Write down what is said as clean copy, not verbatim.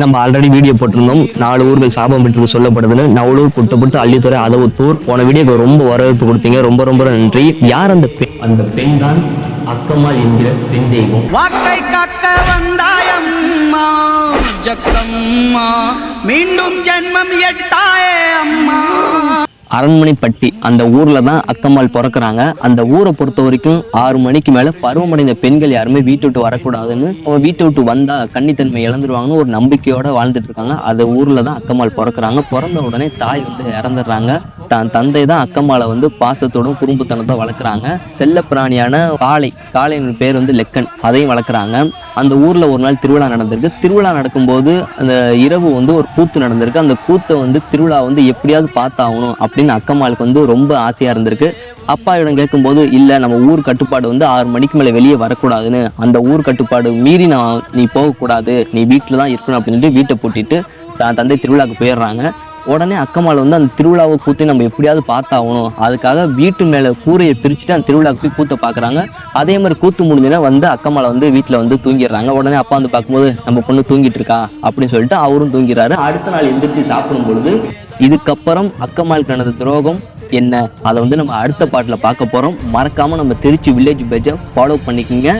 நம்ம already video போட்டிருந்தோம் 4 ஊர்கள் சாபம் பெற்று சொல்லப்படுதுன்னு. நவலூர், புட்டப்பட்டு, அள்ளித்துறை, அதவுத்தூர். போன வீடியோக்கு ரொம்ப வரவேற்பு கொடுத்தீங்க, ரொம்ப ரொம்ப நன்றி. யார் அந்த பெண்? அந்த பெண் தான் அக்கம்மாள் என்கிற பெண் தெய்வம். வாக்கை காக்க வந்தாயம்மா ஜக்கம்மா, மீண்டும் ஜென்மம் எடுத்தாயே அம்மா. அரண்மனைப்பட்டி அந்த ஊர்ல தான் அக்கம்மாள் பிறக்குறாங்க. அந்த ஊரை பொறுத்த வரைக்கும் 6 மணிக்கு மேல பருவமடைந்த பெண்கள் யாருமே வீட்டை விட்டு வரக்கூடாதுன்னு, அவங்க வீட்டை விட்டு வந்தா கன்னித்தன்மை இழந்துருவாங்கன்னு ஒரு நம்பிக்கையோட வாழ்ந்துட்டு இருக்காங்க. அந்த ஊர்ல தான் அக்கம்மாள் பிறக்குறாங்க. பிறந்த உடனே தாய் இறந்துடுறாங்க. தான் தந்தை தான் அக்கம்மாளை பாசத்தோடும் குறும்புத்தனத்தை வளர்க்குறாங்க. செல்ல பிராணியான காளையின் பேர் லெக்கன், அதையும் வளர்க்குறாங்க. அந்த ஊர்ல ஒரு நாள் திருவிழா நடந்திருக்கு. திருவிழா நடக்கும்போது அந்த இரவு ஒரு கூத்து நடந்திருக்கு. அந்த கூத்தை திருவிழா எப்படியாவது பார்த்தாகணும் அப்படின்னு அக்கம்மாளுக்கு ரொம்ப ஆசையா இருந்திருக்கு. அப்பாவிடம் கேட்கும்போது, இல்லை நம்ம ஊர் கட்டுப்பாடு 6 மணிக்கு மேலே வெளியே வரக்கூடாதுன்னு, அந்த ஊர் கட்டுப்பாடு மீறி நீ போகக்கூடாது, நீ வீட்டில் தான் இருக்கணும் அப்படின்னு சொல்லிட்டு வீட்டை பூட்டிட்டு தான் தந்தை திருவிழாவுக்கு போயிடுறாங்க. உடனே அக்கம்மாள் அந்த திருவிழாவை கூத்தி நம்ம எப்படியாவது பார்த்தாகணும், அதுக்காக வீட்டு மேலே கூரையை பிரிச்சுட்டு அந்த திருவிழாவுக்கு போய் கூத்தை பார்க்குறாங்க. அதே மாதிரி கூத்து முடிஞ்சுன்னா அக்கம்மாளை வீட்டில் தூங்கிடுறாங்க. உடனே அப்பா பார்க்கும்போது நம்ம பொண்ணு தூங்கிட்டு இருக்கா அப்படின்னு சொல்லிட்டு அவரும் தூங்கிறாரு. அடுத்த நாள் எந்திரிச்சு சாப்பிடும் பொழுது இதுக்கப்புறம் அக்கம்மாளுக்கு நடந்த துரோகம் என்ன, அதை நம்ம அடுத்த பாட்டில் பார்க்க போகிறோம். மறக்காமல் நம்ம திருச்சி வில்லேஜ் பேஜை ஃபாலோ பண்ணிக்கோங்க.